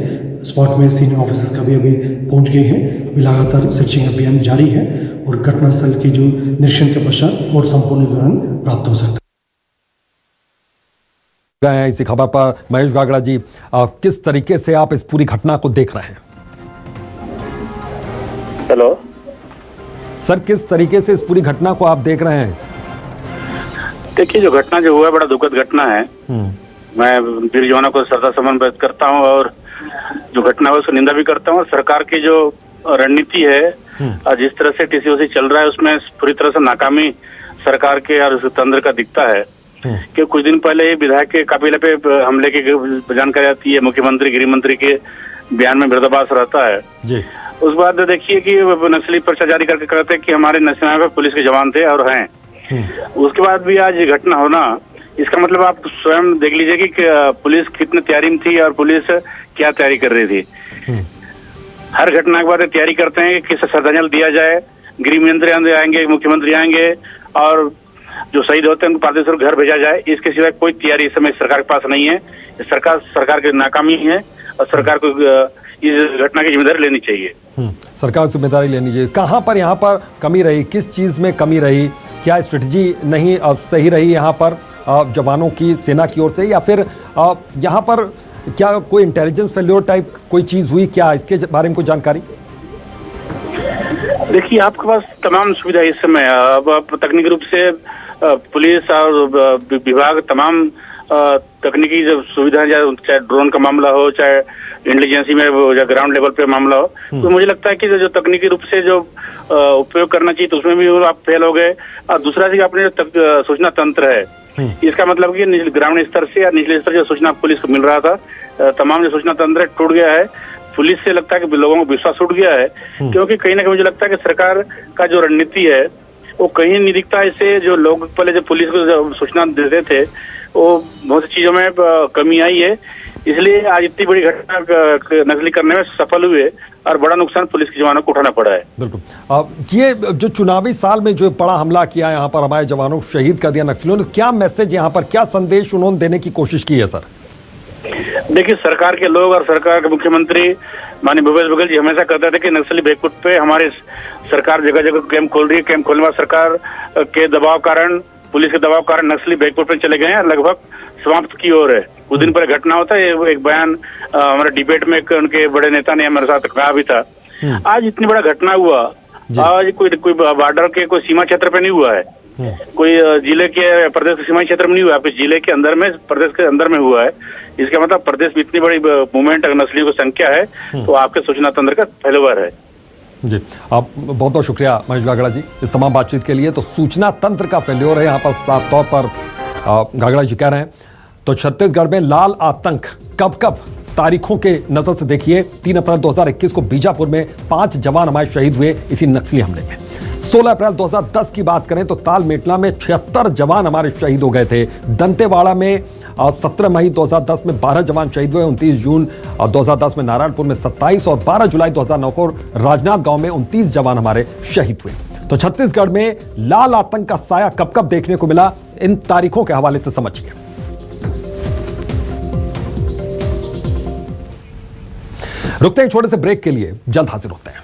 स्पॉट में सीनियर ऑफिसर्स का भी अभी पहुंच गए हैं। अभी लगातार सर्चिंग अभियान जारी है और घटनास्थल की जो निरीक्षण के पश्चात और संपूर्ण विवरण प्राप्त हो सकता है। इसी खबर पर महेश गागड़ा जी, किस तरीके से आप इस पूरी घटना को देख रहे हैं? हेलो सर, किस तरीके से इस पूरी घटना को आप देख रहे हैं? देखिए, जो घटना जो हुआ है बड़ा दुखद घटना है। मैं वीर जवानों को श्रद्धा सुमन व्यक्त करता हूं और जो घटना है उसको निंदा भी करता हूं। और सरकार की जो रणनीति है, जिस तरह से टीसीओसी चल रहा है, उसमें पूरी तरह से नाकामी सरकार के और उस तंत्र का दिखता है। कि कुछ दिन पहले ही विधायक के काफिले पे हमले की जानकारी आती है, मुख्यमंत्री गृह मंत्री के बयान में विरोधाभास रहता है जी। उस बाद देखिए कि नक्सली पर्चा जारी करके कहते हैं कि हमारे नक्सलियों पे पुलिस के जवान थे और हैं। उसके बाद भी आज ये घटना होना, इसका मतलब आप स्वयं देख लीजिए कि पुलिस कितनी तैयारी में थी और पुलिस क्या तैयारी कर रही थी। हर घटना के बाद तैयारी करते हैं कि किसे श्रद्धांजलि दिया जाए, गृह मंत्री आएंगे, मुख्यमंत्री आएंगे और जो शहीद होते हैं उनको पार्थिव घर भेजा जाए। इसके सिवाय कोई तैयारी इस समय सरकार के पास नहीं है। सरकार की नाकामी है और सरकार को इस घटना की जिम्मेदारी लेनी चाहिए। सरकार को जिम्मेदारी लेनी चाहिए। कहाँ पर यहाँ पर कमी रही, किस चीज में कमी रही? क्या स्ट्रेटजी नहीं सही रही यहाँ पर जवानों की, सेना की ओर से, या फिर यहाँ पर क्या कोई इंटेलिजेंस फेल्योर टाइप कोई चीज हुई क्या? इसके बारे में कोई जानकारी? देखिए, आपके पास तमाम सुविधा इस समय, अब तकनीकी रूप से पुलिस और विभाग तमाम तकनीकी जब सुविधा, चाहे ड्रोन का मामला हो, चाहे इंटेलिजेंसी में ग्राउंड लेवल पे मामला हो, तो मुझे लगता है कि जो तकनीकी रूप से जो उपयोग करना चाहिए तो उसमें भी आप फेल हो गए। और दूसरा चीज, अपने जो सूचना तंत्र है, इसका मतलब कि ग्रामीण स्तर से या निचले स्तर जो सूचना पुलिस को मिल रहा था, तमाम जो सूचना तंत्र टूट गया है। पुलिस से लगता है कि लोगों को विश्वास उठ गया है, क्योंकि कहीं ना कहीं मुझे लगता है कि सरकार का जो रणनीति है वो कहीं नहीं दिखता। इससे जो लोग पहले जो पुलिस को सूचना देते थे वो बहुत सी चीजों में कमी आई है, इसलिए आज इतनी बड़ी घटना नकली करने में सफल हुए और बड़ा नुकसान पुलिस के जवानों को उठाना पड़ा है। बिल्कुल। ये जो चुनावी साल में जो बड़ा हमला किया यहाँ पर, हमारे जवानों को शहीद कर दिया नक्सलियों ने, क्या मैसेज यहाँ पर, क्या संदेश उन्होंने देने की कोशिश की है सर? देखिए, सरकार के लोग और सरकार के मुख्यमंत्री माननीय भूपेश बघेल जी हमेशा कहते थे कि नक्सली बैकफुट पे हमारी सरकार जगह जगह कैंप खोल रही है। कैंप खोलने में सरकार के दबाव कारण, पुलिस के दबाव कारण नक्सली बैकफुट पे चले गए हैं, लगभग समाप्त की ओर है। कुछ दिन पर घटना होता है, एक बयान हमारे डिबेट में उनके बड़े नेता ने हमारे साथ कहा भी था। आज इतनी बड़ा घटना हुआ, आज कोई बॉर्डर के कोई सीमा क्षेत्र पे नहीं हुआ है, कोई जिले के प्रदेश के सीमाई क्षेत्र में नहीं हुआ, आपके जिले के अंदर में, प्रदेश के अंदर में हुआ है। इसका मतलब प्रदेश में इतनी बड़ी मूवमेंट नस्लियों की संख्या है तो आपके सूचना तंत्र का फेल्योर है। जी, आप बहुत बहुत शुक्रिया महेश गागड़ा जी इस तमाम बातचीत के लिए। तो सूचना तंत्र का फेल्योर है यहाँ पर साफ तौर पर गागड़ा जी कह रहे हैं। तो छत्तीसगढ़ में लाल आतंक कब कब, तारीखों के नजर से देखिए। 3 अप्रैल 2021 को बीजापुर में 5 जवान हमारे शहीद हुए इसी नक्सली हमले में। 16 अप्रैल 2010 की बात करें तो तालमेटला में 76 जवान हमारे शहीद हो गए थे। दंतेवाड़ा में 17 मई 2010 में 12 जवान शहीद हुए। 29 जून 2010 में नारायणपुर में 27 और 12 जुलाई 2009 को राजनाथ गांव में 29 जवान हमारे शहीद हुए। तो छत्तीसगढ़ में लाल आतंक का साया कब कब देखने को मिला, इन तारीखों के हवाले से समझिए। रुकते हैं छोटे से ब्रेक के लिए, जल्द हाजिर होते हैं।